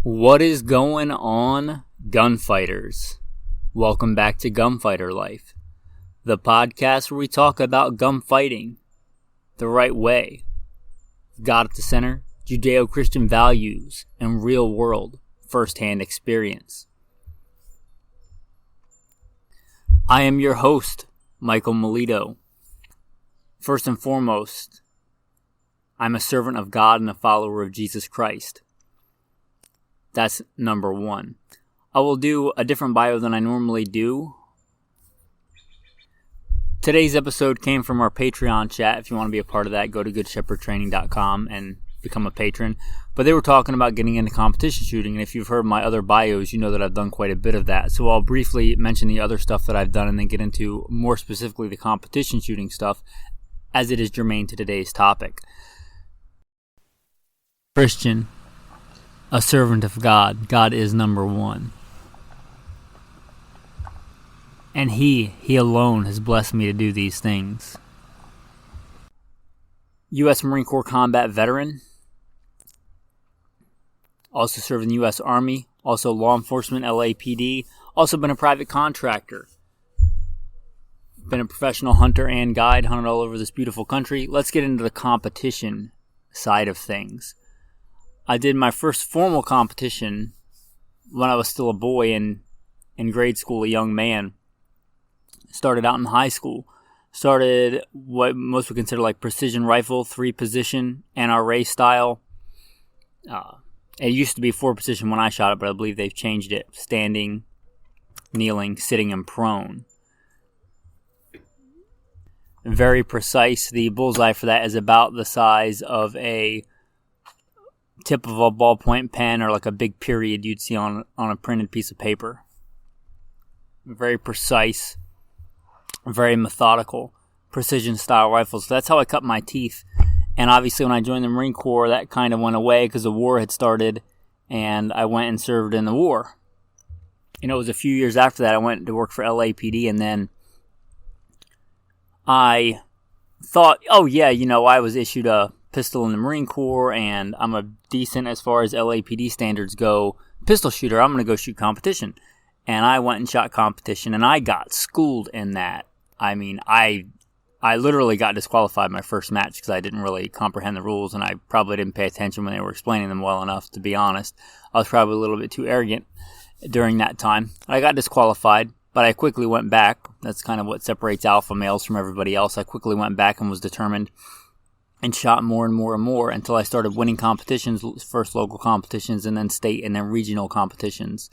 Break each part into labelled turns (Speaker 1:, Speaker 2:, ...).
Speaker 1: What is going on, gunfighters? Welcome back to Gunfighter Life, the podcast where we talk about gunfighting the right way. God at the center, Judeo-Christian values, and real-world first-hand experience. I am your host, Michael Milito. First and foremost, I'm a servant of God and a follower of Jesus Christ. That's number one. I will do a different bio than I normally do. Today's episode came from our Patreon chat. If you want to be a part of that, go to goodshepherdtraining.com and become a patron. But they were talking about getting into competition shooting, and if you've heard my other bios, you know that I've done quite a bit of that. So I'll briefly mention the other stuff that I've done and then get into more specifically the competition shooting stuff as it is germane to today's topic. Christian, a servant of God. God is number one. And He alone has blessed me to do these things. U.S. Marine Corps combat veteran. Also served in the U.S. Army. Also law enforcement, LAPD. Also been a private contractor. Been a professional hunter and guide. Hunted all over this beautiful country. Let's get into the competition side of things. I did my first formal competition when I was still a boy in grade school, a young man. Started out in high school. Started what most would consider like precision rifle, 3-position, NRA style. It used to be 4-position when I shot it, but I believe they've changed it. Standing, kneeling, sitting, and prone. Very precise. The bullseye for that is about the size of a tip of a ballpoint pen or like a big period you'd see on a printed piece of paper. Very precise, very methodical, precision style rifles. So that's how I cut my teeth. And obviously when I joined the Marine Corps, that kind of went away because the war had started and I went and served in the war. You know, it was a few years after that I went to work for LAPD, and then I thought, oh yeah, you know, I was issued a pistol in the Marine Corps, and I'm a decent, as far as LAPD standards go, pistol shooter. I'm going to go shoot competition. And I went and shot competition, and I got schooled in that. I mean, I literally got disqualified my first match because I didn't really comprehend the rules, and I probably didn't pay attention when they were explaining them well enough, to be honest. I was probably a little bit too arrogant during that time. I got disqualified, but I quickly went back. That's kind of what separates alpha males from everybody else. I quickly went back and was determined and shot more and more and more until I started winning competitions, first local competitions and then state and then regional competitions.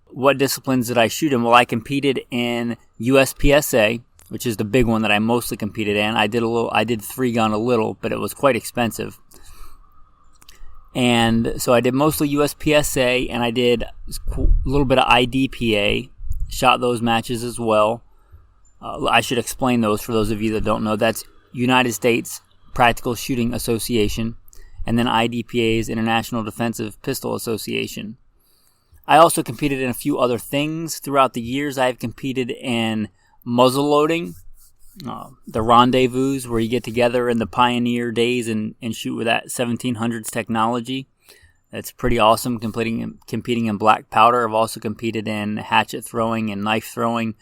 Speaker 1: What disciplines did I shoot in? Well, I competed in USPSA, which is the big one that I mostly competed in. I did 3-gun a little, but it was quite expensive. And so I did mostly USPSA, and I did a little bit of IDPA, shot those matches as well. I should explain those for those of you that don't know. That's United States Practical Shooting Association, and then IDPA's International Defensive Pistol Association. I also competed in a few other things throughout the years. I have competed in muzzle loading, the rendezvous where you get together in the pioneer days and shoot with that 1700s technology. That's pretty awesome, competing in black powder. I've also competed in hatchet throwing and knife throwing.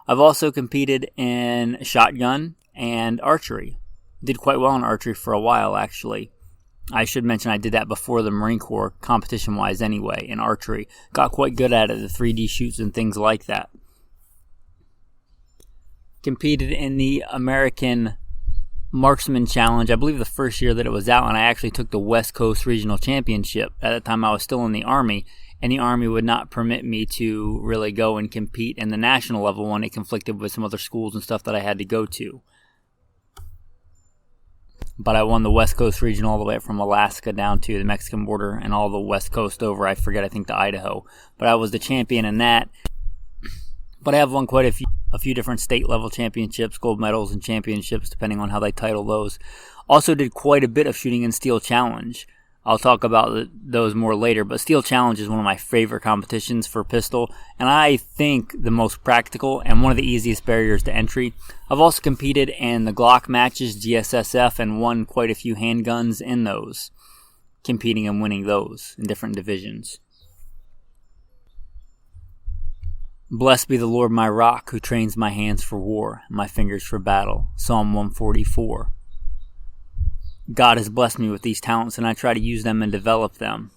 Speaker 1: I've also competed in shotgun and archery. Did quite well in archery for a while, actually. I should mention I did that before the Marine Corps, competition-wise anyway, in archery. Got quite good at it, the 3D shoots and things like that. Competed in the American Marksman Challenge, I believe the first year that it was out, and I actually took the West Coast Regional Championship. At that time I was still in the Army, and the Army would not permit me to really go and compete in the national level when it conflicted with some other schools and stuff that I had to go to. But I won the West Coast Regional all the way from Alaska down to the Mexican border and all the West Coast over, I think to Idaho. But I was the champion in that. But I have won quite a few different state level championships, gold medals, and championships, depending on how they title those. Also did quite a bit of shooting in Steel Challenge. I'll talk about those more later, but Steel Challenge is one of my favorite competitions for pistol, and I think the most practical and one of the easiest barriers to entry. I've also competed in the Glock matches, GSSF, and won quite a few handguns in those. competing and winning those in different divisions. Blessed be the Lord my rock, who trains my hands for war, and my fingers for battle. Psalm 144. God has blessed me with these talents, and I try to use them and develop them.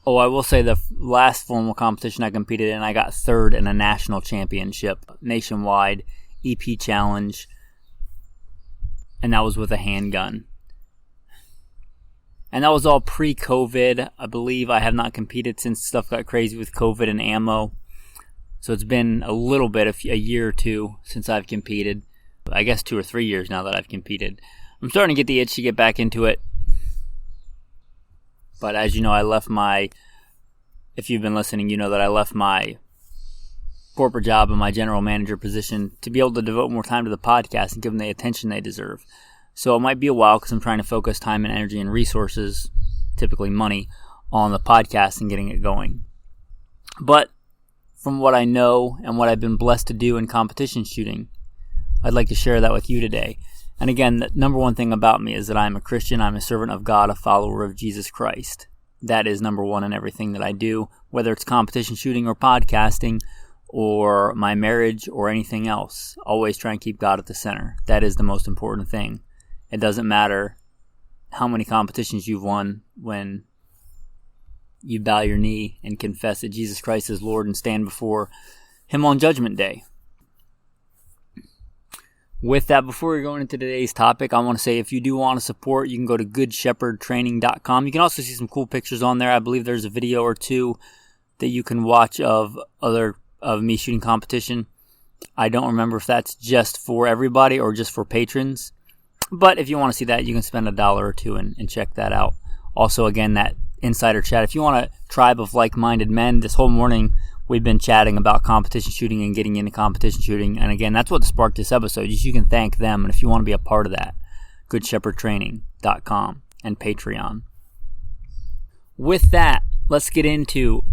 Speaker 1: Oh, I will say the last formal competition I competed in, I got third in a national championship, nationwide, EP challenge, and that was with a handgun. And that was all pre-COVID. I believe I have not competed since stuff got crazy with COVID and ammo. So it's been a little bit, a year or two since I've competed. I guess 2 or 3 years now that I've competed. I'm starting to get the itch to get back into it. But as you know, if you've been listening, you know that I left my corporate job and my general manager position to be able to devote more time to the podcast and give them the attention they deserve. So it might be a while because I'm trying to focus time and energy and resources, typically money, on the podcast and getting it going. But from what I know and what I've been blessed to do in competition shooting, I'd like to share that with you today. And again, the number one thing about me is that I'm a Christian, I'm a servant of God, a follower of Jesus Christ. That is number one in everything that I do, whether it's competition shooting or podcasting or my marriage or anything else. Always try and keep God at the center. That is the most important thing. It doesn't matter how many competitions you've won when you bow your knee and confess that Jesus Christ is Lord and stand before Him on Judgment Day. With that, before we go into today's topic, I want to say if you do want to support, you can go to goodshepherdtraining.com. You can also see some cool pictures on there. I believe there's a video or two that you can watch of me shooting competition. I don't remember if that's just for everybody or just for patrons. But if you want to see that, you can spend $1 or $2 and check that out. Also, again, that insider chat. If you want a tribe of like-minded men, this whole morning we've been chatting about competition shooting and getting into competition shooting. And again, that's what sparked this episode. You can thank them. And if you want to be a part of that, goodshepherdtraining.com and Patreon. With that, let's get into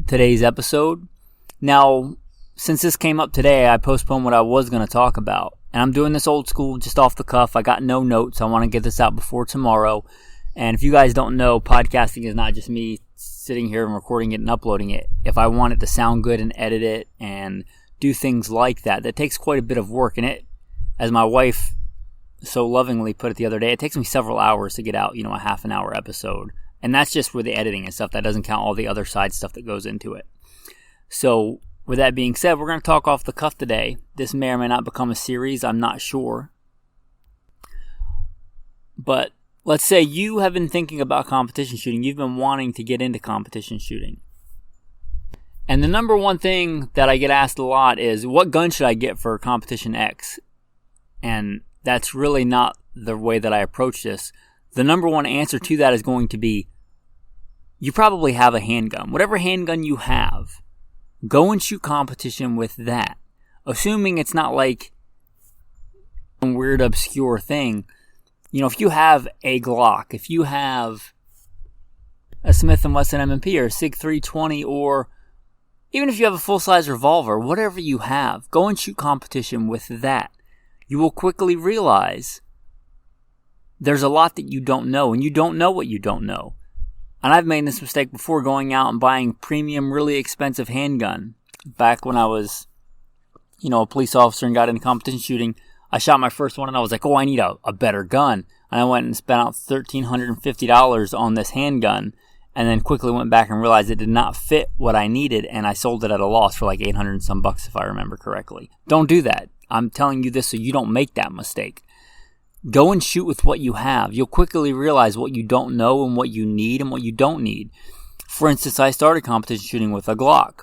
Speaker 1: today's episode. Now, since this came up today, I postponed what I was going to talk about. And I'm doing this old school, just off the cuff. I got no notes. I want to get this out before tomorrow. And if you guys don't know, podcasting is not just me sitting here and recording it and uploading it. If I want it to sound good and edit it and do things like that, that takes quite a bit of work. And it, as my wife so lovingly put it the other day, it takes me several hours to get out, a half an hour episode. And that's just for the editing and stuff. That doesn't count all the other side stuff that goes into it. So with that being said, we're going to talk off the cuff today. This may or may not become a series. I'm not sure. But let's say you have been thinking about competition shooting. You've been wanting to get into competition shooting. And the number one thing that I get asked a lot is, what gun should I get for competition X? And that's really not the way that I approach this. The number one answer to that is going to be, you probably have a handgun. Whatever handgun you have, go and shoot competition with that. Assuming it's not like some weird obscure thing. If you have a Glock, if you have a Smith & Wesson M&P or a SIG 320, or even if you have a full-size revolver, whatever you have, go and shoot competition with that. You will quickly realize there's a lot that you don't know, and you don't know what you don't know. And I've made this mistake before, going out and buying premium, really expensive handgun. Back when I was, a police officer and got into competition shooting, I shot my first one and I was like, I need a better gun. And I went and spent out $1,350 on this handgun, and then quickly went back and realized it did not fit what I needed, and I sold it at a loss for like 800 and some bucks if I remember correctly. Don't do that. I'm telling you this so you don't make that mistake. Go and shoot with what you have. You'll quickly realize what you don't know and what you need and what you don't need. For instance, I started competition shooting with a Glock.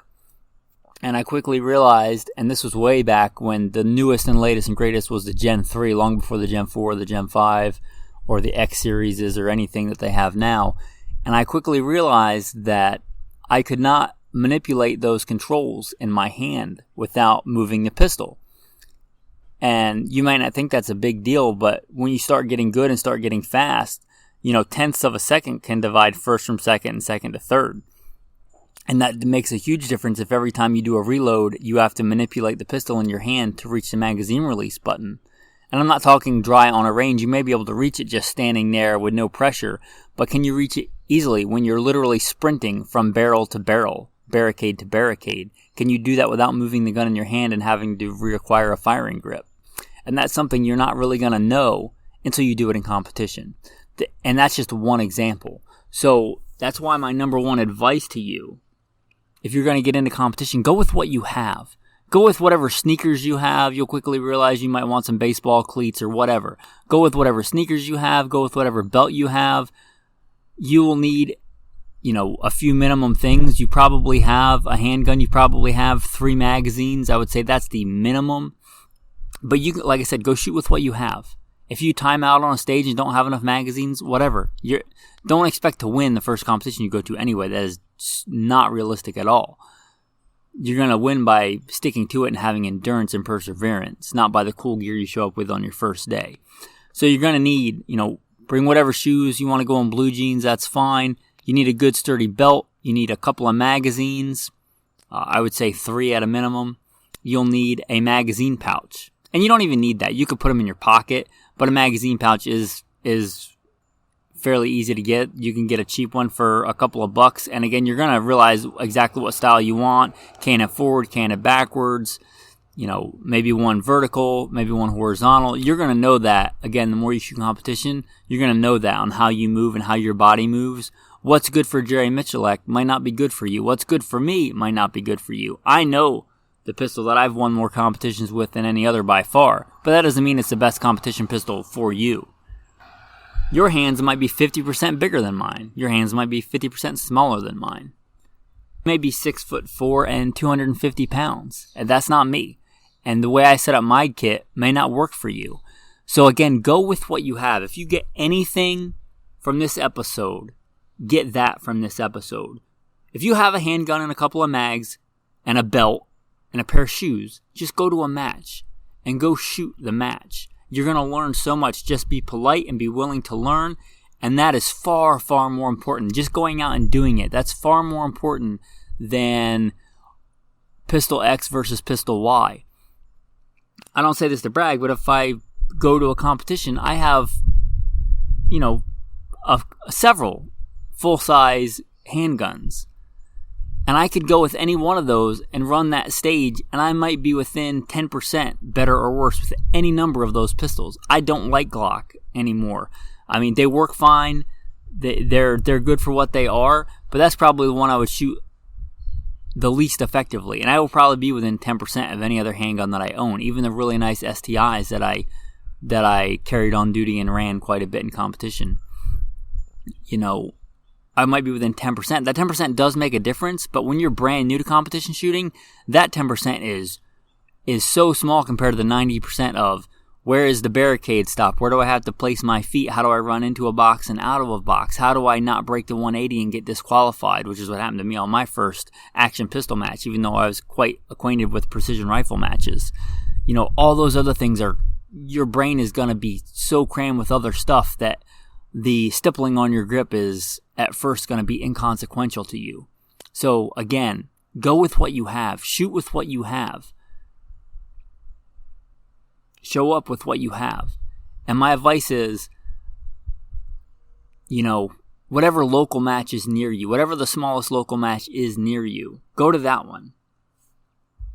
Speaker 1: And I quickly realized, and this was way back when the newest and latest and greatest was the Gen 3, long before the Gen 4, the Gen 5, or the X series or anything that they have now. And I quickly realized that I could not manipulate those controls in my hand without moving the pistol. And you might not think that's a big deal, but when you start getting good and start getting fast, tenths of a second can divide first from second and second to third. And that makes a huge difference if every time you do a reload, you have to manipulate the pistol in your hand to reach the magazine release button. And I'm not talking dry on a range. You may be able to reach it just standing there with no pressure, but can you reach it easily when you're literally sprinting from barrel to barrel, barricade to barricade? Can you do that without moving the gun in your hand and having to reacquire a firing grip? And that's something you're not really going to know until you do it in competition. And that's just one example. So that's why my number one advice to you, if you're going to get into competition, go with what you have. Go with whatever sneakers you have. You'll quickly realize you might want some baseball cleats or whatever. Go with whatever sneakers you have. Go with whatever belt you have. You will need, a few minimum things. You probably have a handgun. You probably have 3 magazines. I would say that's the minimum. But you, like I said, go shoot with what you have. If you time out on a stage and don't have enough magazines, whatever. Don't expect to win the first competition you go to anyway. That is not realistic at all. You're going to win by sticking to it and having endurance and perseverance, not by the cool gear you show up with on your first day. So you're going to need, bring whatever shoes you want to go in blue jeans, that's fine. You need a good sturdy belt. You need a couple of magazines. I would say 3 at a minimum. You'll need a magazine pouch. And you don't even need that. You could put them in your pocket, but a magazine pouch is fairly easy to get. You can get a cheap one for a couple of bucks. And again, you're going to realize exactly what style you want. Can it forward, can it backwards, maybe one vertical, maybe one horizontal. You're going to know that. Again, the more you shoot competition, you're going to know that on how you move and how your body moves. What's good for Jerry Michalek might not be good for you. What's good for me might not be good for you. I know the pistol that I've won more competitions with than any other by far, but that doesn't mean it's the best competition pistol for you. Your hands might be 50% bigger than mine. Your hands might be 50% smaller than mine. You may be 6'4" and 250 pounds, and that's not me. And the way I set up my kit may not work for you. So again, go with what you have. If you get anything from this episode, get that from this episode. If you have a handgun and a couple of mags and a belt and a pair of shoes, just go to a match and go shoot the match. You're going to learn so much. Just be polite and be willing to learn. And that is far, far more important. Just going out and doing it. That's far more important than pistol X versus pistol Y. I don't say this to brag, but if I go to a competition, I have, several full-size handguns. And I could go with any one of those and run that stage, and I might be within 10% better or worse with any number of those pistols. I don't like Glock anymore. I mean, they work fine. They're good for what they are, but that's probably the one I would shoot the least effectively. And I will probably be within 10% of any other handgun that I own, even the really nice STIs that I carried on duty and ran quite a bit in competition. I might be within 10%. That 10% does make a difference, but when you're brand new to competition shooting, that 10% is so small compared to the 90% of where is the barricade stop? Where do I have to place my feet? How do I run into a box and out of a box? How do I not break the 180 and get disqualified, which is what happened to me on my first action pistol match, even though I was quite acquainted with precision rifle matches. All those other things your brain is going to be so crammed with other stuff that the stippling on your grip is at first going to be inconsequential to you. So again, go with what you have. Shoot with what you have. Show up with what you have. And my advice is, whatever local match is near you, whatever the smallest local match is near you, go to that one.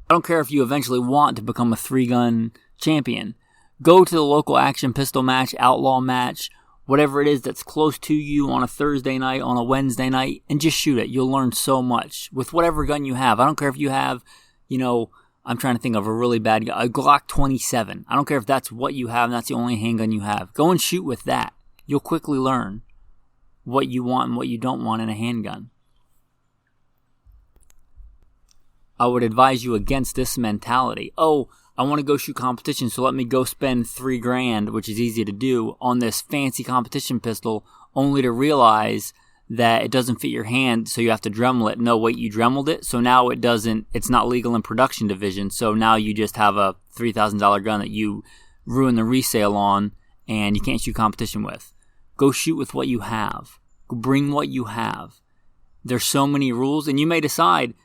Speaker 1: I don't care if you eventually want to become a 3-gun champion. Go to the local action pistol match, outlaw match, whatever it is that's close to you on a Thursday night, on a Wednesday night, and just shoot it. You'll learn so much with whatever gun you have. I don't care if you have, I'm trying to think of a really bad gun, a Glock 27. I don't care if that's what you have and that's the only handgun you have. Go and shoot with that. You'll quickly learn what you want and what you don't want in a handgun. I would advise you against this mentality. Oh, I want to go shoot competition, so let me go spend $3,000, which is easy to do, on this fancy competition pistol, only to realize that it doesn't fit your hand, so you have to Dremel it. No, wait, you Dremeled it, so now it's not legal in production division, so now you just have a $3,000 gun that you ruin the resale on, and you can't shoot competition with. Go shoot with what you have. Bring what you have. There's so many rules, and you may decide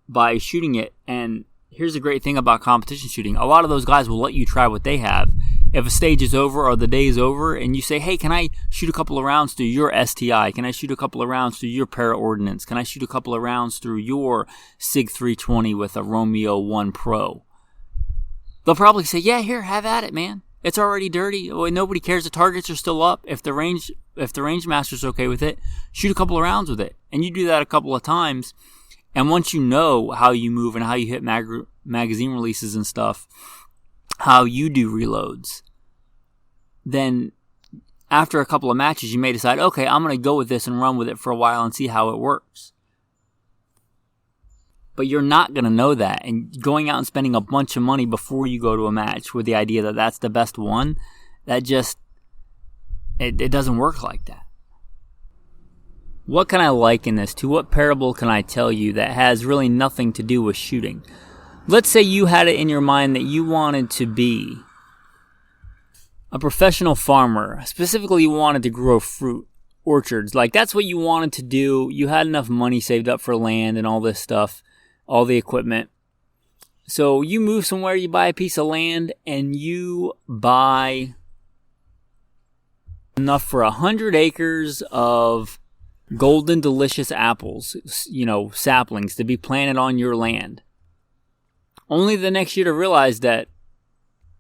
Speaker 1: by shooting it, and here's the great thing about competition shooting. A lot of those guys will let you try what they have, If a stage is over or the day is over and you say, hey, can I shoot a couple of rounds through your STI? Can I shoot a couple of rounds through your para-ordnance? Can I shoot a couple of rounds through your SIG 320 with a Romeo 1 Pro? They'll probably say, yeah, here, have at it, man. It's already dirty. Nobody cares. The targets are still up. If the range master's okay with it, shoot a couple of rounds with it. And you do that a couple of times. And once you know how you move and how you hit magazine releases and stuff, how you do reloads, then after a couple of matches, you may decide, okay, I'm going to go with this and run with it for a while and see how it works. But you're not going to know that. And going out and spending a bunch of money before you go to a match with the idea that that's the best one, that just, it doesn't work like that. What can I liken this to? What parable can I tell you that has really nothing to do with shooting? Let's say you had it in your mind that you wanted to be a professional farmer. Specifically, you wanted to grow fruit orchards. Like, that's what you wanted to do. You had enough money saved up for land and all this stuff, all the equipment. So you move somewhere, you buy a piece of land, and you buy enough for 100 acres of golden delicious apples, saplings to be planted on your land. Only the next year to realize that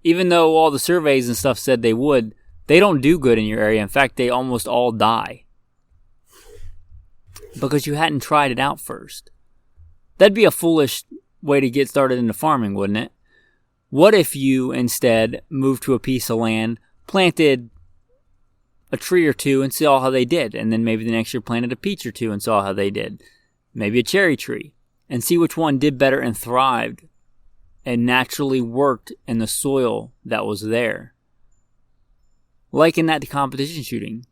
Speaker 1: even though all the surveys and stuff said they would, they don't do good in your area. In fact, they almost all die. Because you hadn't tried it out first. That'd be a foolish way to get started into farming, wouldn't it? What if you instead moved to a piece of land, planted a tree or two and saw how they did, and then maybe the next year planted a peach or two and saw how they did, maybe a cherry tree, and see which one did better and thrived and naturally worked in the soil that was there. Liken that to competition shooting.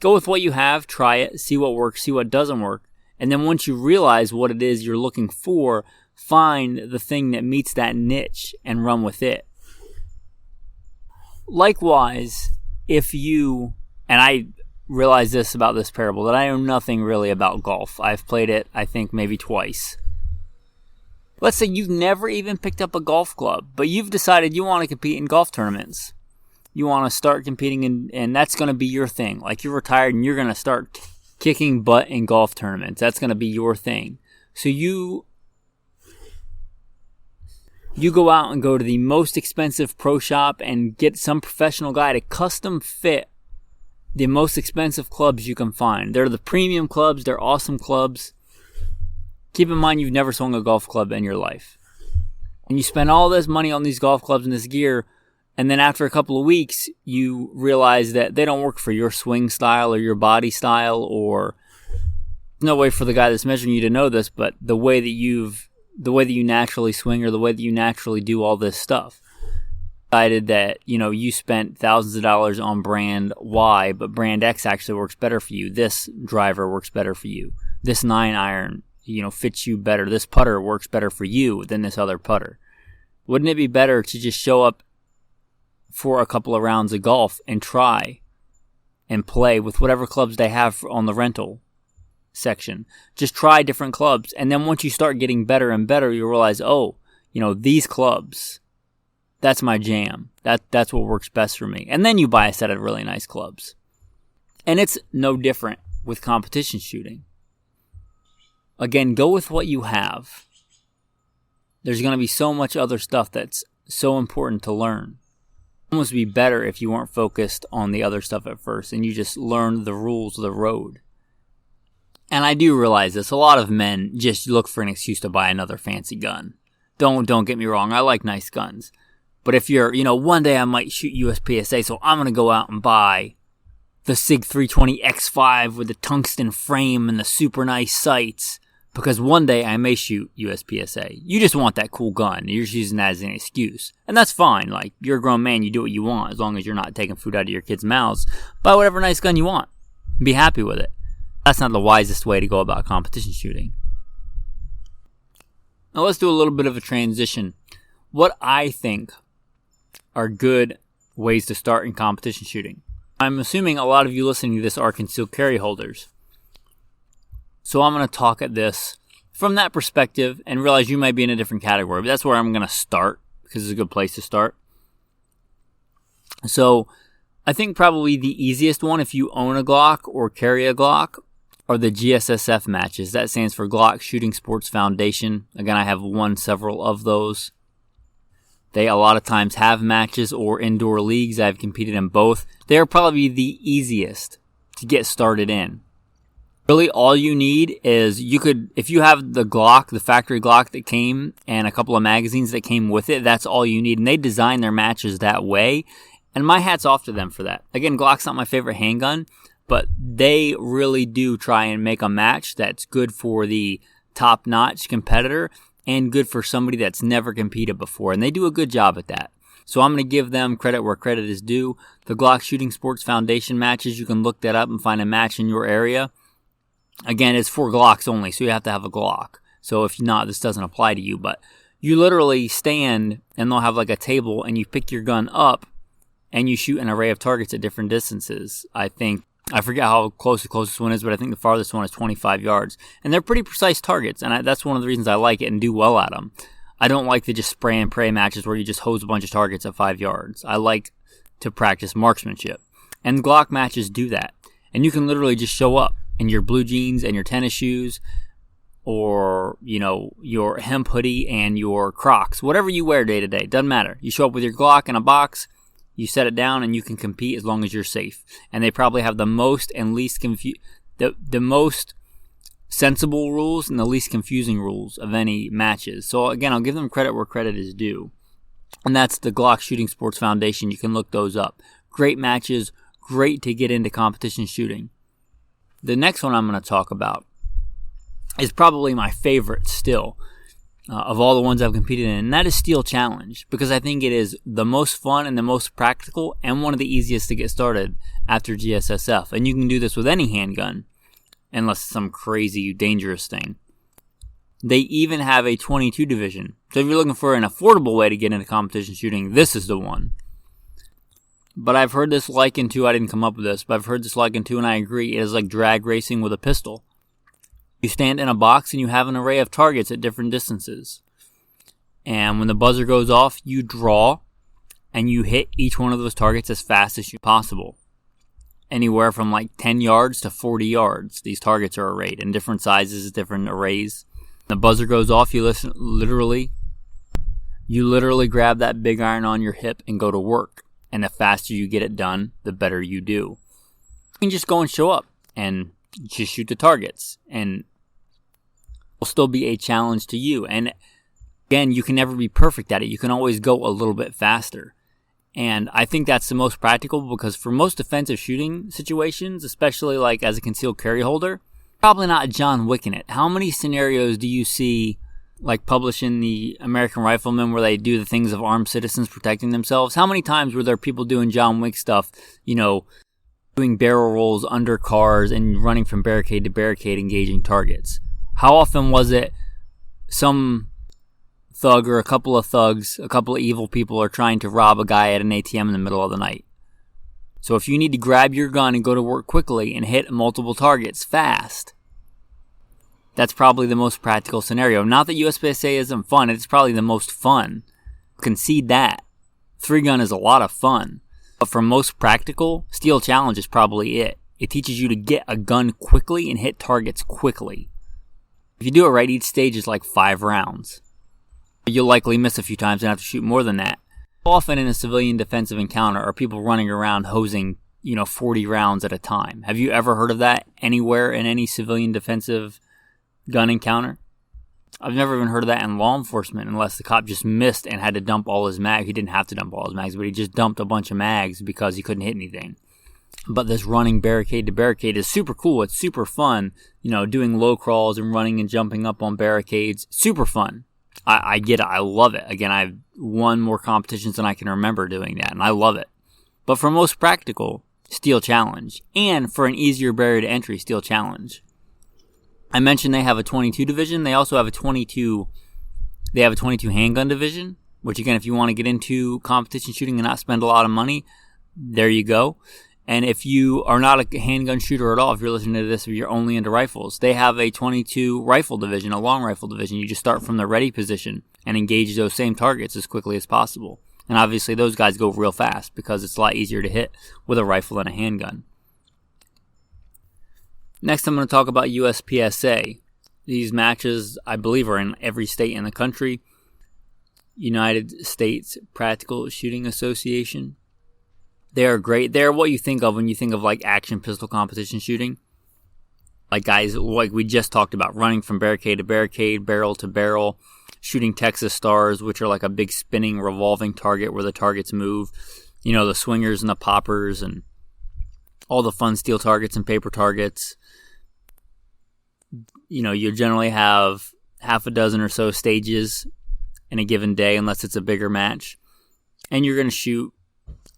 Speaker 1: Go with what you have, try it, see what works, see what doesn't work, and then once you realize what it is you're looking for, find the thing that meets that niche and run with it. Likewise, if you, and I realize this about this parable, that I know nothing really about golf. I've played it, I think, maybe twice. Let's say you've never even picked up a golf club, but you've decided you want to compete in golf tournaments. You want to start competing, and that's going to be your thing. Like, you're retired and you're going to start kicking butt in golf tournaments. That's going to be your thing. So you go out and go to the most expensive pro shop and get some professional guy to custom fit the most expensive clubs you can find. They're the premium clubs. They're awesome clubs. Keep in mind you've never swung a golf club in your life. And you spend all this money on these golf clubs and this gear, and then after a couple of weeks, you realize that they don't work for your swing style or your body style, or there's no way for the guy that's measuring you to know this, but the way that you naturally swing or the way that you naturally do all this stuff. Decided that, you spent thousands of dollars on brand Y, but brand X actually works better for you. This driver works better for you. This 9-iron, fits you better. This putter works better for you than this other putter. Wouldn't it be better to just show up for a couple of rounds of golf and try and play with whatever clubs they have on the rental section? Just try different clubs, and then once you start getting better and better, you realize, these clubs, that's my jam. That's what works best for me. And then you buy a set of really nice clubs. And it's no different with competition shooting. Again, go with what you have. There's going to be so much other stuff that's so important to learn. It would almost be better if you weren't focused on the other stuff at first and you just learned the rules of the road. And I do realize this. A lot of men just look for an excuse to buy another fancy gun. Don't get me wrong. I like nice guns. But if you're, one day I might shoot USPSA, so I'm going to go out and buy the SIG 320 X5 with the tungsten frame and the super nice sights, because one day I may shoot USPSA. You just want that cool gun. You're just using that as an excuse. And that's fine. Like, you're a grown man. You do what you want as long as you're not taking food out of your kids' mouths. Buy whatever nice gun you want. Be happy with it. That's not the wisest way to go about competition shooting. Now let's do a little bit of a transition. What I think are good ways to start in competition shooting. I'm assuming a lot of you listening to this are concealed carry holders. So I'm going to talk at this from that perspective and realize you might be in a different category. But that's where I'm going to start because it's a good place to start. So I think probably the easiest one, if you own a Glock or carry a Glock, are the GSSF matches. That stands for Glock Shooting Sports Foundation. Again, I have won several of those. They a lot of times have matches or indoor leagues. I've competed in both. They're probably the easiest to get started in. Really, all you need is if you have the Glock, the factory Glock that came, and a couple of magazines that came with it, that's all you need. And they design their matches that way. And my hat's off to them for that. Again, Glock's not my favorite handgun, but they really do try and make a match that's good for the top-notch competitor and good for somebody that's never competed before. And they do a good job at that. So I'm going to give them credit where credit is due. The Glock Shooting Sports Foundation matches, you can look that up and find a match in your area. Again, it's for Glocks only, so you have to have a Glock. So if not, this doesn't apply to you. But you literally stand, and they'll have like a table, and you pick your gun up, and you shoot an array of targets at different distances. I forget how close the closest one is, but I think the farthest one is 25 yards. And they're pretty precise targets, and that's one of the reasons I like it and do well at them. I don't like the just spray and pray matches where you just hose a bunch of targets at 5 yards. I like to practice marksmanship. And Glock matches do that. And you can literally just show up in your blue jeans and your tennis shoes, or, your hemp hoodie and your Crocs. Whatever you wear day to day, doesn't matter. You show up with your Glock in a box, you set it down, and you can compete as long as you're safe. And they probably have the most and least the most sensible rules and the least confusing rules of any matches. So again, I'll give them credit where credit is due. And that's the Glock Shooting Sports Foundation. You can look those up. Great matches, great to get into competition shooting. The next one I'm going to talk about is probably my favorite still of all the ones I've competed in, and that is Steel Challenge, because I think it is the most fun and the most practical and one of the easiest to get started after GSSF. And you can do this with any handgun, unless it's some crazy, dangerous thing. They even have a 22 division. So if you're looking for an affordable way to get into competition shooting, this is the one. But I've heard this likened to, I didn't come up with this, but I've heard this likened to, and I agree, it is like drag racing with a pistol. You stand in a box and you have an array of targets at different distances. And when the buzzer goes off, you draw and you hit each one of those targets as fast as possible. Anywhere from like 10 yards to 40 yards. These targets are arrayed in different sizes, different arrays. The buzzer goes off, you literally grab that big iron on your hip and go to work. And the faster you get it done, the better you do. You can just go and show up and just shoot the targets. And it will still be a challenge to you. And again, you can never be perfect at it. You can always go a little bit faster. And I think that's the most practical, because for most defensive shooting situations, especially like as a concealed carry holder, probably not John Wick in it. How many scenarios do you see like published in the American Rifleman where they do the things of armed citizens protecting themselves? How many times were there people doing John Wick stuff, doing barrel rolls under cars and running from barricade to barricade, engaging targets? How often was it some thug or a couple of thugs, a couple of evil people are trying to rob a guy at an ATM in the middle of the night? So if you need to grab your gun and go to work quickly and hit multiple targets fast, that's probably the most practical scenario. Not that USPSA isn't fun, it's probably the most fun. Concede that. 3-gun is a lot of fun. But for most practical, Steel Challenge is probably it. It teaches you to get a gun quickly and hit targets quickly. If you do it right, each stage is like 5 rounds. You'll likely miss a few times and have to shoot more than that. Often in a civilian defensive encounter are people running around hosing, 40 rounds at a time. Have you ever heard of that anywhere in any civilian defensive gun encounter? I've never even heard of that in law enforcement, unless the cop just missed and had to dump all his mags. He didn't have to dump all his mags, but he just dumped a bunch of mags because he couldn't hit anything. But this running barricade to barricade is super cool. It's super fun, doing low crawls and running and jumping up on barricades. Super fun. I get it. I love it. Again, I've won more competitions than I can remember doing that, and I love it. But for most practical, Steel Challenge. And for an easier barrier to entry, Steel Challenge. I mentioned they have a 22 division. They also have a 22 handgun division, which again, if you want to get into competition shooting and not spend a lot of money, there you go. And if you are not a handgun shooter at all, if you're listening to this or you're only into rifles, they have a 22 rifle division, a long rifle division. You just start from the ready position and engage those same targets as quickly as possible. And obviously those guys go real fast because it's a lot easier to hit with a rifle than a handgun. Next, I'm going to talk about USPSA. These matches, I believe, are in every state in the country. United States Practical Shooting Association. They are great. They're what you think of when you think of like action pistol competition shooting. Like guys, like we just talked about, running from barricade to barricade, barrel to barrel, shooting Texas Stars, which are like a big spinning revolving target where the targets move. You know, the swingers and the poppers and all the fun steel targets and paper targets. You know, you generally have half a dozen or so stages in a given day, unless it's a bigger match. And you're going to shoot,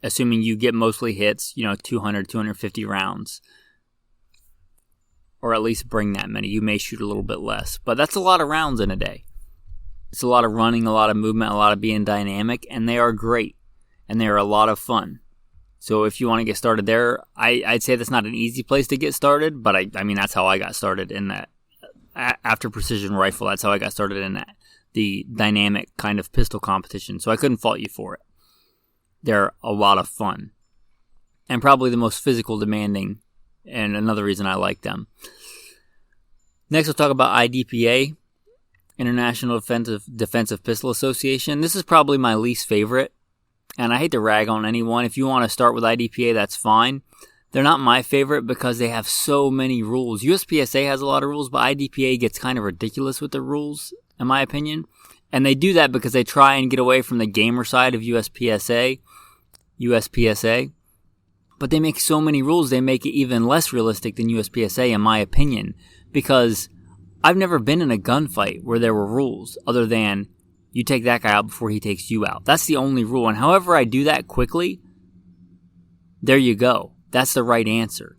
Speaker 1: assuming you get mostly hits, 200, 250 rounds. Or at least bring that many. You may shoot a little bit less. But that's a lot of rounds in a day. It's a lot of running, a lot of movement, a lot of being dynamic. And they are great. And they are a lot of fun. So if you want to get started there, I'd say that's not an easy place to get started. But I mean, that's how I got started in that. After precision rifle, that's how I got started in that. The dynamic kind of pistol competition. So I couldn't fault you for it. They're a lot of fun. And probably the most physical demanding. And another reason I like them. Next, we'll talk about IDPA, International Defensive Pistol Association. This is probably my least favorite. And I hate to rag on anyone. If you want to start with IDPA, that's fine. They're not my favorite because they have so many rules. USPSA has a lot of rules, but IDPA gets kind of ridiculous with the rules, in my opinion. And they do that because they try and get away from the gamer side of USPSA. But they make so many rules, they make it even less realistic than USPSA, in my opinion. Because I've never been in a gunfight where there were rules other than you take that guy out before he takes you out. That's the only rule. And however I do that quickly, there you go. That's the right answer.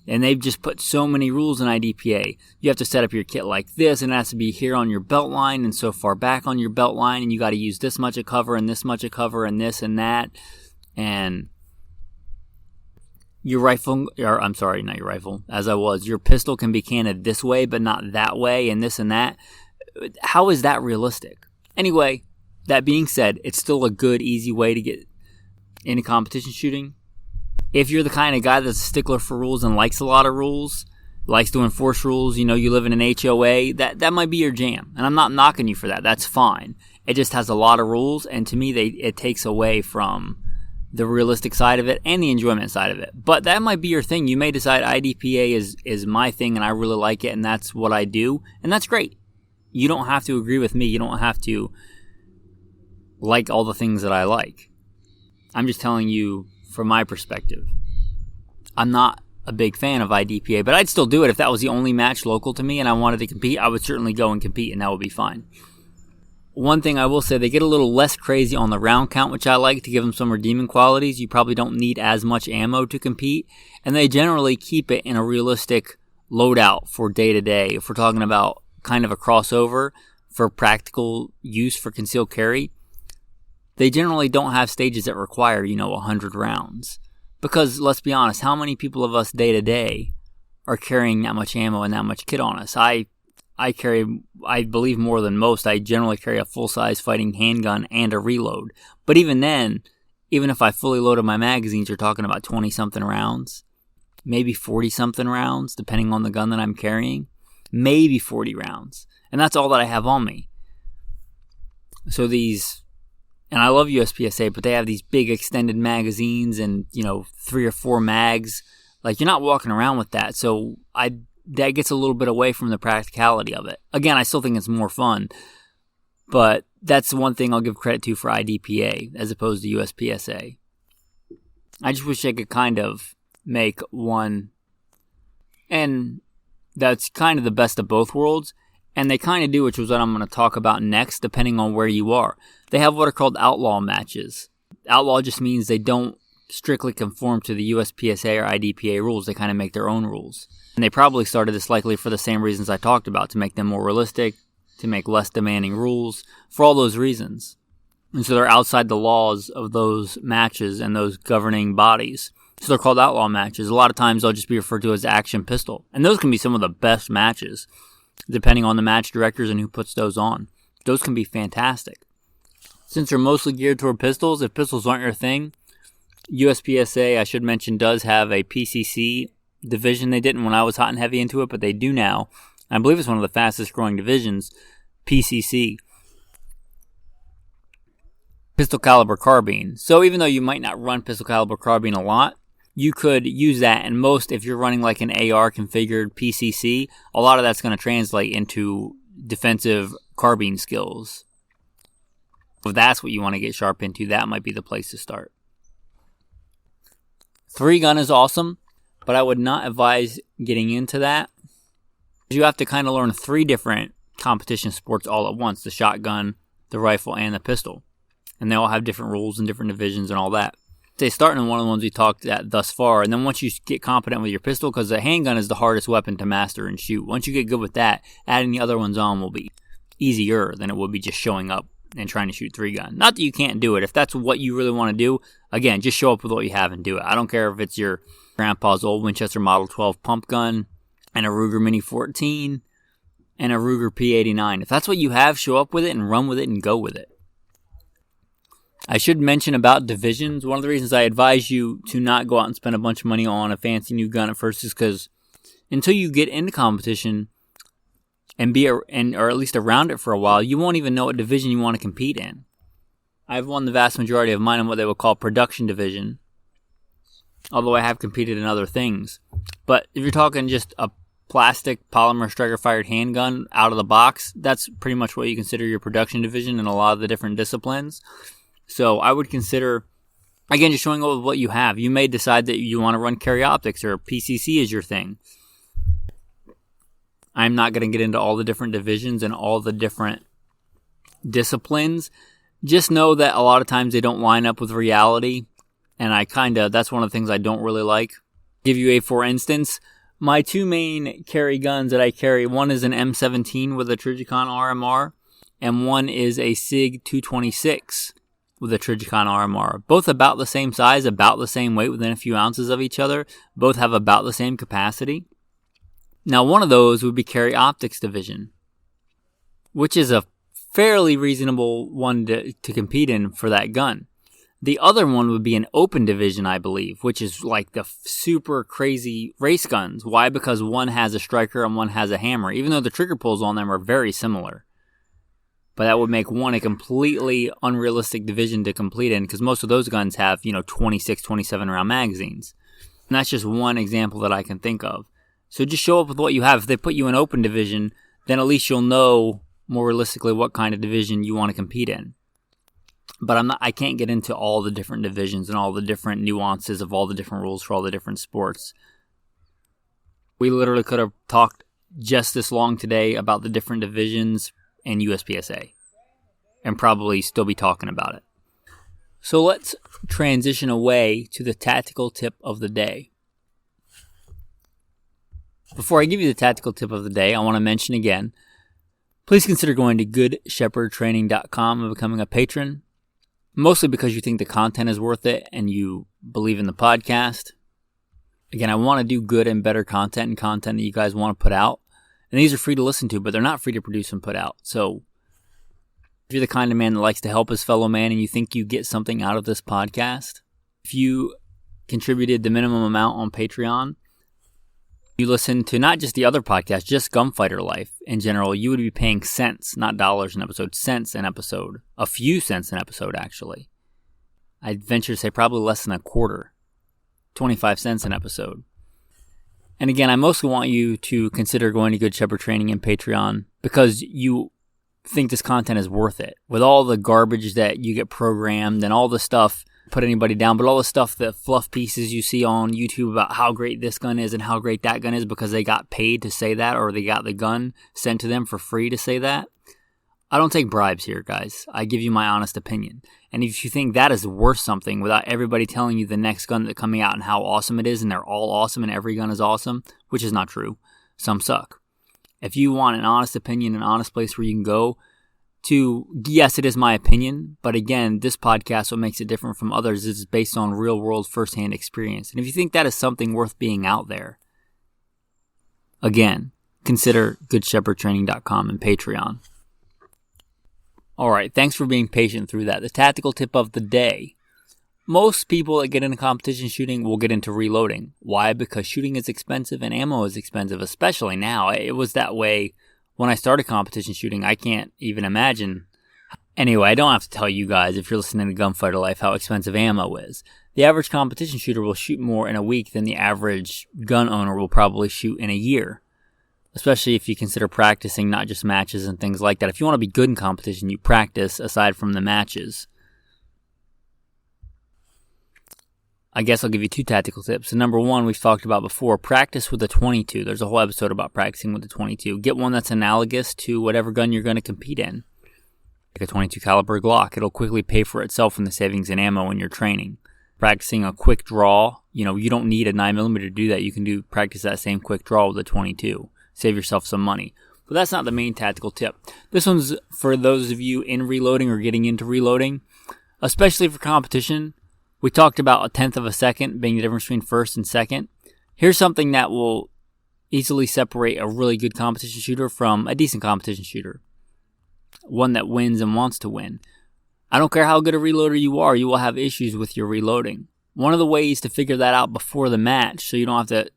Speaker 1: And they've just put so many rules in IDPA. You have to set up your kit like this, and it has to be here on your belt line and so far back on your belt line, and you got to use this much of cover and this much of cover and this and that. And your rifle, or I'm sorry, not your rifle, your pistol can be canted this way, but not that way, and this and that. How is that realistic? Anyway, that being said, it's still a good, easy way to get into competition shooting. If you're the kind of guy that's a stickler for rules and likes a lot of rules, likes to enforce rules, you live in an HOA, that might be your jam. And I'm not knocking you for that. That's fine. It just has a lot of rules, and to me, it takes away from the realistic side of it and the enjoyment side of it. But that might be your thing. You may decide IDPA is my thing and I really like it and that's what I do. And that's great. You don't have to agree with me. You don't have to like all the things that I like. I'm just telling you from my perspective. I'm not a big fan of IDPA, but I'd still do it if that was the only match local to me and I wanted to compete. I would certainly go and compete and that would be fine. One thing I will say, they get a little less crazy on the round count, which I like to give them some redeeming qualities. You probably don't need as much ammo to compete. And they generally keep it in a realistic loadout for day to day. If we're talking about kind of a crossover for practical use for concealed carry, they generally don't have stages that require, 100 rounds. Because let's be honest, how many people of us day to day are carrying that much ammo and that much kit on us? I carry, I believe, more than most. I generally carry a full-size fighting handgun and a reload. But even then, even if I fully loaded my magazines, you're talking about 20-something rounds. Maybe 40-something rounds, depending on the gun that I'm carrying. Maybe 40 rounds. And that's all that I have on me. So these, and I love USPSA, but they have these big extended magazines and, 3 or 4 mags. Like, you're not walking around with that. So that gets a little bit away from the practicality of it. Again, I still think it's more fun, but that's one thing I'll give credit to for IDPA as opposed to USPSA. I just wish they could kind of make one, and that's kind of the best of both worlds, and they kind of do, which is what I'm going to talk about next, depending on where you are. They have what are called outlaw matches. Outlaw just means they don't strictly conform to the USPSA or IDPA rules. They kind of make their own rules. And they probably started this likely for the same reasons I talked about, to make them more realistic, to make less demanding rules, for all those reasons. And so they're outside the laws of those matches and those governing bodies. So they're called outlaw matches. A lot of times they'll just be referred to as action pistol. And those can be some of the best matches, depending on the match directors and who puts those on. Those can be fantastic. Since they're mostly geared toward pistols, if pistols aren't your thing, USPSA, I should mention, does have a PCC division. They didn't when I was hot and heavy into it, but they do now. I believe it's one of the fastest growing divisions, PCC. Pistol caliber carbine. So even though you might not run pistol caliber carbine a lot, you could use that, and most, if you're running like an AR configured PCC, a lot of that's going to translate into defensive carbine skills. If that's what you want to get sharp into, that might be the place to start. 3-gun is awesome, but I would not advise getting into that. You have to kind of learn 3 different competition sports all at once: the shotgun, the rifle, and the pistol. And they all have different rules and different divisions and all that. Say starting in one of the ones we talked at thus far, and then once you get competent with your pistol, because the handgun is the hardest weapon to master and shoot. Once you get good with that, adding the other ones on will be easier than it would be just showing up and trying to shoot 3-gun. Not that you can't do it. If that's what you really want to do, again, just show up with what you have and do it. I don't care if it's your grandpa's old Winchester Model 12 pump gun and a Ruger Mini 14 and a Ruger P89. If that's what you have, show up with it and run with it and go with it. I should mention about divisions. One of the reasons I advise you to not go out and spend a bunch of money on a fancy new gun at first is because until you get into competition and or at least around it for a while, you won't even know what division you want to compete in. I've won the vast majority of mine in what they would call production division, although I have competed in other things. But if you're talking just a plastic polymer striker-fired handgun out of the box, that's pretty much what you consider your production division in a lot of the different disciplines. So I would consider, again, just showing up with what you have. You may decide that you want to run carry optics or PCC is your thing. I'm not going to get into all the different divisions and all the different disciplines. Just know that a lot of times they don't line up with reality. And that's one of the things I don't really like. Give you a for instance, my 2 main carry guns that I carry, one is an M17 with a Trijicon RMR, and one is a SIG 226 with a Trijicon RMR. Both about the same size, about the same weight, within a few ounces of each other. Both have about the same capacity. Now, one of those would be carry optics division, which is a fairly reasonable one to compete in for that gun. The other one would be an open division, I believe, which is like the super crazy race guns. Why? Because one has a striker and one has a hammer, even though the trigger pulls on them are very similar. But that would make one a completely unrealistic division to complete in, because most of those guns have, 26, 27 round magazines. And that's just one example that I can think of. So just show up with what you have. If they put you in open division, then at least you'll know more realistically what kind of division you want to compete in. But I can't get into all the different divisions and all the different nuances of all the different rules for all the different sports. We literally could have talked just this long today about the different divisions and USPSA, and probably still be talking about it. So let's transition away to the tactical tip of the day. Before I give you the tactical tip of the day, I want to mention again, please consider going to goodshepherdtraining.com and becoming a patron, mostly because you think the content is worth it and you believe in the podcast. Again, I want to do good and better content and content that you guys want to put out. And these are free to listen to, but they're not free to produce and put out. So if you're the kind of man that likes to help his fellow man and you think you get something out of this podcast, if you contributed the minimum amount on Patreon, you listen to not just the other podcast, just Gunfighter Life in general, you would be paying cents, not dollars an episode, cents an episode. A few cents an episode, actually. I'd venture to say probably less than a quarter. 25 cents an episode. And again, I mostly want you to consider going to Good Shepherd Training and Patreon because you think this content is worth it. With all the garbage that you get programmed and all the stuff, put anybody down, but all the stuff, the fluff pieces you see on YouTube about how great this gun is and how great that gun is because they got paid to say that or they got the gun sent to them for free to say that. I don't take bribes here, guys. I give you my honest opinion. And if you think that is worth something without everybody telling you the next gun that's coming out and how awesome it is and they're all awesome and every gun is awesome, which is not true. Some suck. If you want an honest opinion, an honest place where you can go to, yes, it is my opinion, but again, this podcast, what makes it different from others is it's based on real world firsthand experience. And if you think that is something worth being out there, again, consider goodshepherdtraining.com and Patreon. Alright, thanks for being patient through that. The tactical tip of the day. Most people that get into competition shooting will get into reloading. Why? Because shooting is expensive and ammo is expensive, especially now. It was that way when I started competition shooting. I can't even imagine. Anyway, I don't have to tell you guys, if you're listening to Gunfighter Life, how expensive ammo is. The average competition shooter will shoot more in a week than the average gun owner will probably shoot in a year. Especially if you consider practicing, not just matches and things like that. If you want to be good in competition, you practice aside from the matches. I guess I'll give you 2 tactical tips. So number 1, we've talked about before, practice with a 22. There's a whole episode about practicing with a 22. Get one that's analogous to whatever gun you're going to compete in. Like a 22 caliber Glock. It'll quickly pay for itself in the savings in ammo when you're training. Practicing a quick draw, you don't need a 9mm to do that. You can practice that same quick draw with a 22. Save yourself some money. But that's not the main tactical tip. This one's for those of you in reloading or getting into reloading, especially for competition. We talked about 1/10 of a second being the difference between first and second. Here's something that will easily separate a really good competition shooter from a decent competition shooter. One that wins and wants to win. I don't care how good a reloader you are, you will have issues with your reloading. One of the ways to figure that out before the match, so you don't have to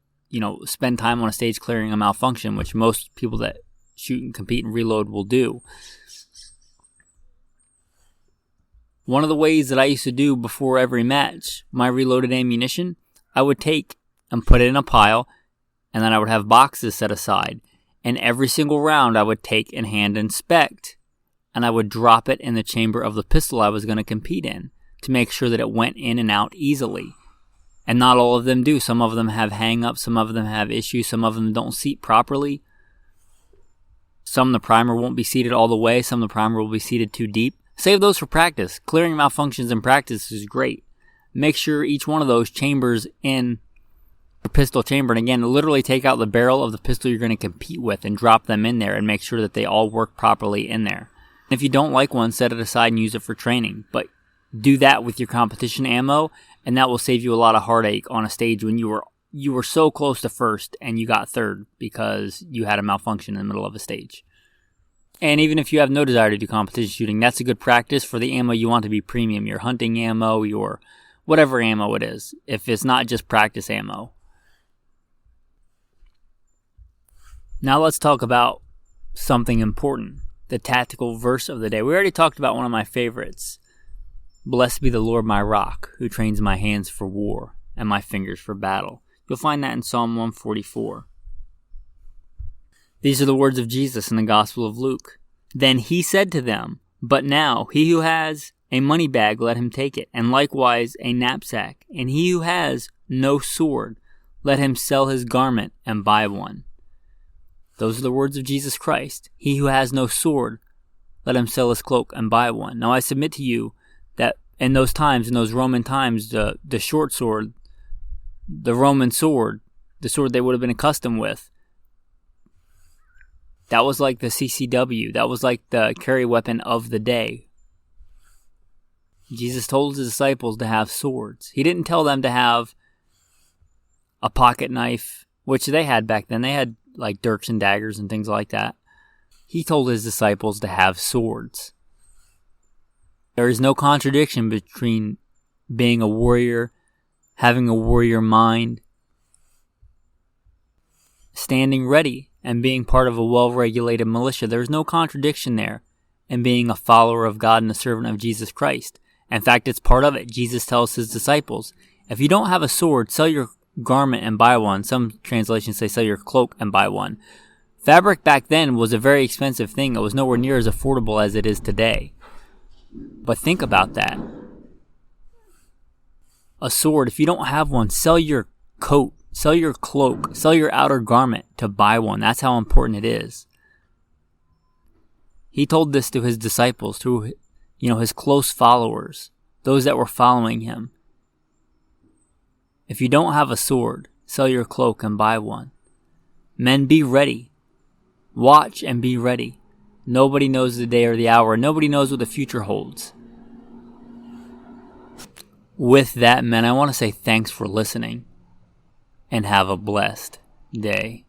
Speaker 1: spend time on a stage clearing a malfunction, which most people that shoot and compete and reload will do. One of the ways that I used to do before every match, my reloaded ammunition, I would take and put it in a pile, and then I would have boxes set aside. And every single round I would take and hand inspect, and I would drop it in the chamber of the pistol I was going to compete in to make sure that it went in and out easily. And not all of them do. Some of them have hang-ups, some of them have issues, some of them don't seat properly. Some the primer won't be seated all the way, some the primer will be seated too deep. Save those for practice. Clearing malfunctions in practice is great. Make sure each one of those chambers in your pistol chamber, and again, literally take out the barrel of the pistol you're going to compete with and drop them in there and make sure that they all work properly in there. And if you don't like one, set it aside and use it for training. But do that with your competition ammo, and that will save you a lot of heartache on a stage when you were so close to first and you got third because you had a malfunction in the middle of a stage. And even if you have no desire to do competition shooting, that's a good practice for the ammo you want to be premium, your hunting ammo, your whatever ammo it is, if it's not just practice ammo. Now let's talk about something important, the tactical verse of the day. We already talked about one of my favorites. Blessed be the Lord my rock, who trains my hands for war and my fingers for battle. You'll find that in Psalm 144. These are the words of Jesus in the Gospel of Luke. Then he said to them, but now he who has a money bag, let him take it, and likewise a knapsack. And he who has no sword, let him sell his garment and buy one. Those are the words of Jesus Christ. He who has no sword, let him sell his cloak and buy one. Now I submit to you that in those times, in those Roman times, the short sword, the Roman sword, the sword they would have been accustomed with, that was like the CCW. That was like the carry weapon of the day. Jesus told his disciples to have swords. He didn't tell them to have a pocket knife, which they had back then. They had like dirks and daggers and things like that. He told his disciples to have swords. There is no contradiction between being a warrior, having a warrior mind, standing ready, and being part of a well-regulated militia. There is no contradiction there in being a follower of God and a servant of Jesus Christ. In fact, it's part of it. Jesus tells his disciples, if you don't have a sword, sell your garment and buy one. Some translations say sell your cloak and buy one. Fabric back then was a very expensive thing. It was nowhere near as affordable as it is today. But think about that. A sword, if you don't have one, sell your coat, sell your cloak, sell your outer garment to buy one. That's how important it is. He told this to his disciples, to his close followers, those that were following him. If you don't have a sword, sell your cloak and buy one. Men, be ready. Watch and be ready. Nobody knows the day or the hour. Nobody knows what the future holds. With that, men, I want to say thanks for listening and have a blessed day.